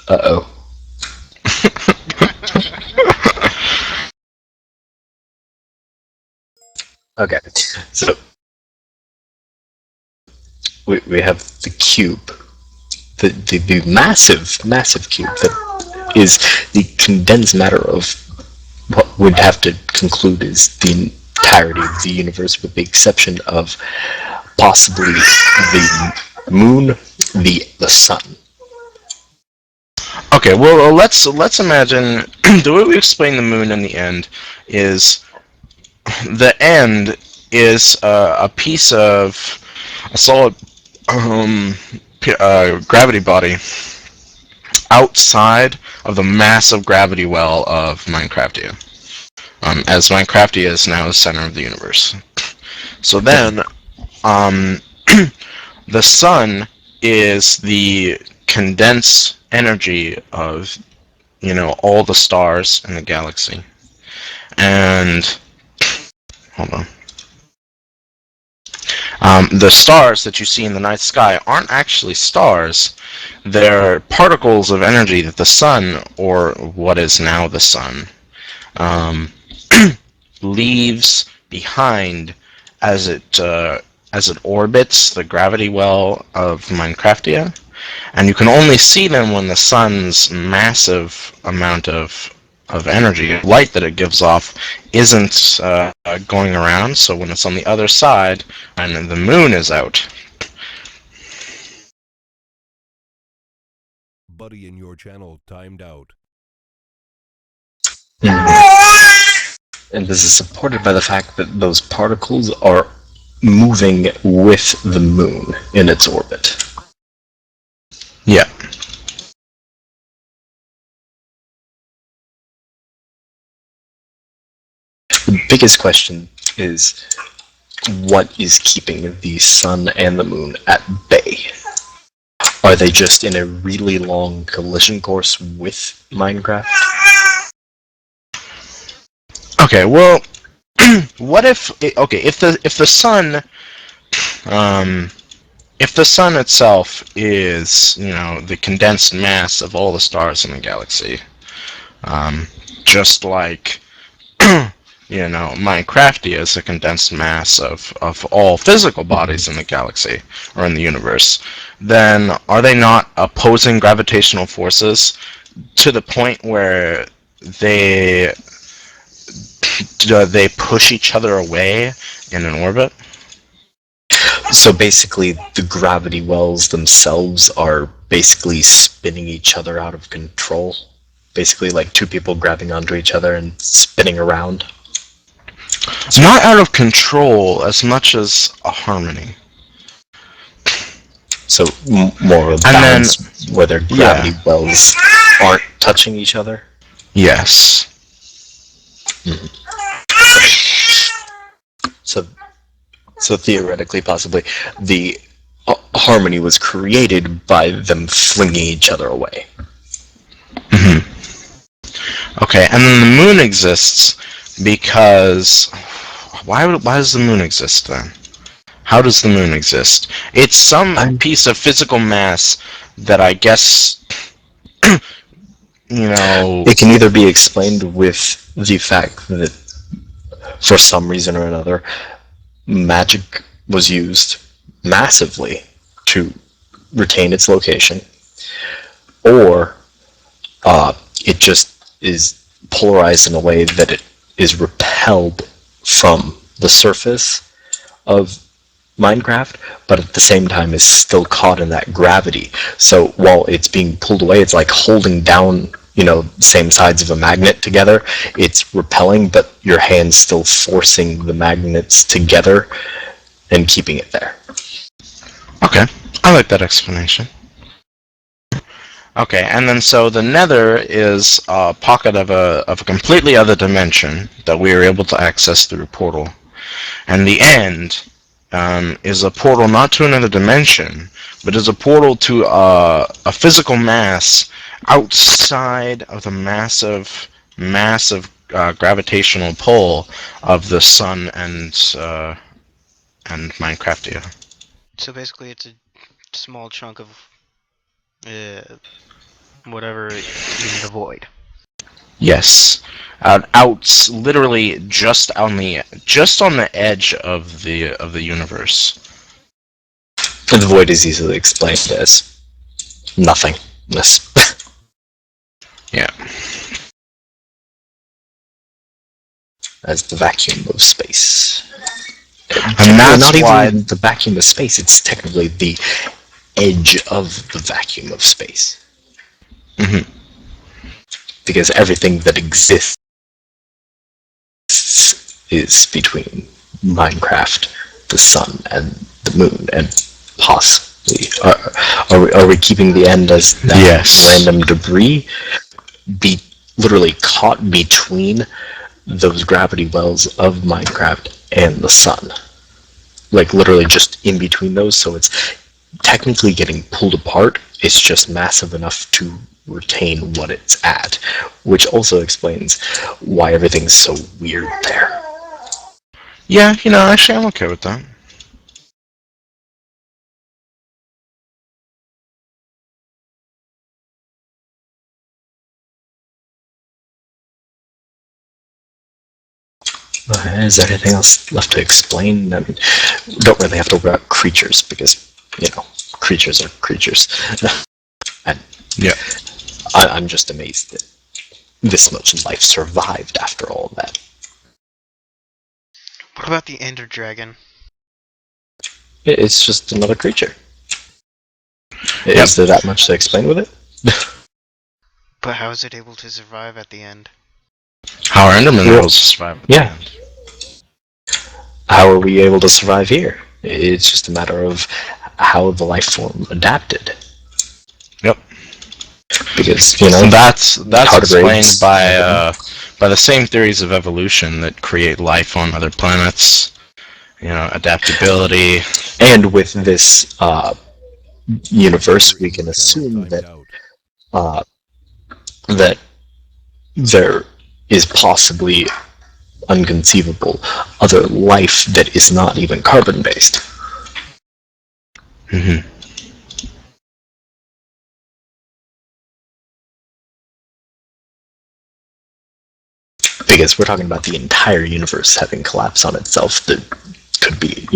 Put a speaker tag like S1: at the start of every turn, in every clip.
S1: Uh-oh. Okay, so we have the cube, the massive cube that is the condensed matter of what we'd have to conclude is the entirety of the universe, with the exception of possibly the moon, the sun.
S2: Okay, well, let's imagine the way we explain the moon in the end is the end is a piece of a solid gravity body outside of the massive gravity well of Minecraftia. As Minecraftia is now the center of the universe. So then, the sun is the condensed energy of, all the stars in the galaxy. And, hold on. The stars that you see in the night sky aren't actually stars. They're particles of energy that the sun, or what is now the sun, leaves behind as it orbits the gravity well of Minecraftia, and you can only see them when the sun's massive amount of energy, light that it gives off, isn't going around. So when it's on the other side and the moon is out.
S3: Buddy in your channel timed out.
S1: And this is supported by the fact that those particles are moving with the moon in its orbit.
S2: Yeah.
S1: The biggest question is, what is keeping the sun and the moon at bay? Are they just in a really long collision course with Minecraft?
S2: Okay, well, what if if the sun if the sun itself is, the condensed mass of all the stars in the galaxy, just like Minecraftia is a condensed mass of all physical bodies in the galaxy or in the universe, then are they not opposing gravitational forces to the point where they push each other away in an orbit?
S1: So basically, the gravity wells themselves are basically spinning each other out of control. Basically, like two people grabbing onto each other and spinning around.
S2: It's not out of control as much as a harmony.
S1: So more of a balance where their gravity wells aren't touching each other?
S2: Yes.
S1: Mm-hmm. So theoretically, possibly, the harmony was created by them flinging each other away.
S2: Mm-hmm. Okay, and then the moon exists because... Why does the moon exist then? How does the moon exist? It's some piece of physical mass that I guess,
S1: It can either be explained with the fact that, for some reason or another, magic was used massively to retain its location, or it just is polarized in a way that it is repelled from the surface of Minecraft, but at the same time is still caught in that gravity. So while it's being pulled away, it's like holding down, same sides of a magnet together. It's repelling, but your hand's still forcing the magnets together and keeping it there.
S2: Okay, I like that explanation. Okay, and then so the Nether is a pocket of a completely other dimension that we are able to access through a portal, and the end is a portal not to another dimension, but is a portal to a physical mass outside of the massive gravitational pull of the sun and
S4: whatever in the void.
S2: Yes, out literally just on the edge of the universe.
S1: And the void is easily explained as nothingness.
S2: Yeah.
S1: As the vacuum of space.
S2: And that's
S1: not
S2: why
S1: even the vacuum of space, it's technically the edge of the vacuum of space.
S2: Mhm.
S1: Because everything that exists is between Minecraft, the sun, and the moon, and possibly... Are we keeping the end as that
S2: Yes.
S1: random debris literally caught between those gravity wells of Minecraft and the sun? Like, literally just in between those, so it's technically getting pulled apart. It's just massive enough to retain what it's at, which also explains why everything's so weird there.
S2: Yeah, actually I'm okay with that.
S1: Is there anything else left to explain? I mean, we don't really have to worry about creatures, because, creatures are creatures. And
S2: Yeah.
S1: I'm just amazed that this much life survived after all that.
S4: What about the Ender Dragon?
S1: It's just another creature. Is there that much to explain with it?
S4: But how is it able to survive at the end?
S2: How are ender minerals survive?
S1: Yeah. How are we able to survive here? It's just a matter of how the life form adapted.
S2: Yep.
S1: Because,
S2: that's explained
S1: tardigrades,
S2: by the same theories of evolution that create life on other planets. Adaptability.
S1: And with this universe, we can assume that that there is possibly unconceivable other life that is not even carbon-based.
S2: Mm-hmm.
S1: Because we're talking about the entire universe having collapsed on itself. That could be,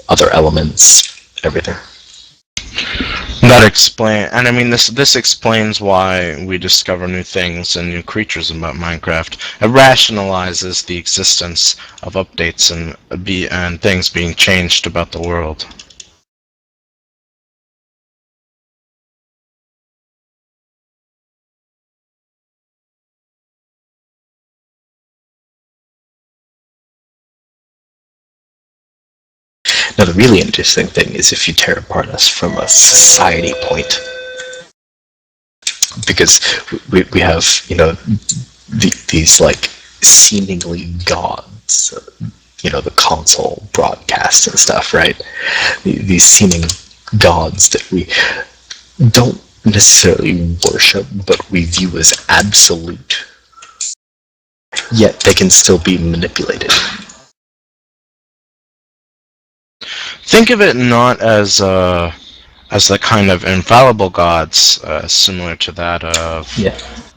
S1: other elements, everything.
S2: And I mean, this explains why we discover new things and new creatures about Minecraft. It rationalizes the existence of updates and things being changed about the world.
S1: Now, the really interesting thing is if you tear apart us from a society point. Because we have, these, like, seemingly gods, the console broadcasts and stuff, right? These seeming gods that we don't necessarily worship, but we view as absolute. Yet they can still be manipulated.
S2: Think of it not as the kind of infallible gods similar to that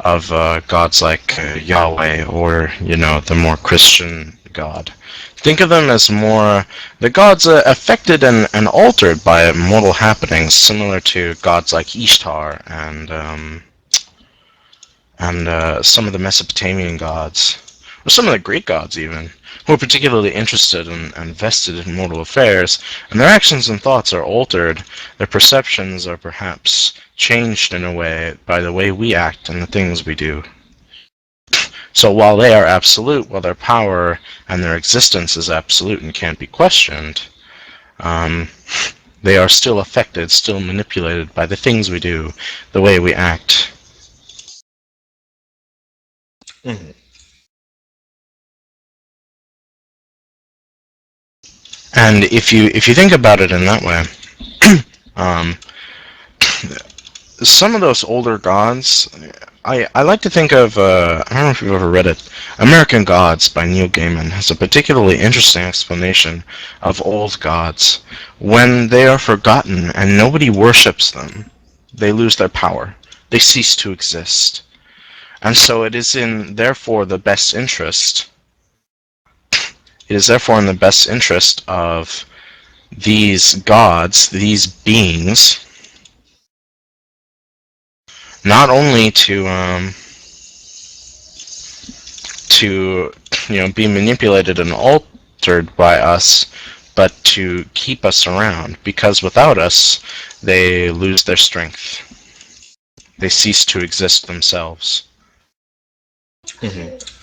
S2: of gods like Yahweh or the more Christian God. Think of them as more the gods affected and altered by mortal happenings, similar to gods like Ishtar and some of the Mesopotamian gods, or some of the Greek gods even, who are particularly interested and vested in mortal affairs, and their actions and thoughts are altered, their perceptions are perhaps changed in a way by the way we act and the things we do. So while they are absolute, while their power and their existence is absolute and can't be questioned, they are still affected, still manipulated by the things we do, the way we act.
S1: Mm-hmm.
S2: And if you think about it in that way, some of those older gods, I like to think of, I don't know if you've ever read it, American Gods by Neil Gaiman has a particularly interesting explanation of old gods. When they are forgotten and nobody worships them, they lose their power. they cease to exist. And so it is therefore in the best interest of these gods, these beings, not only to be manipulated and altered by us, but to keep us around, because without us they lose their strength. They cease to exist themselves.
S1: Mhm.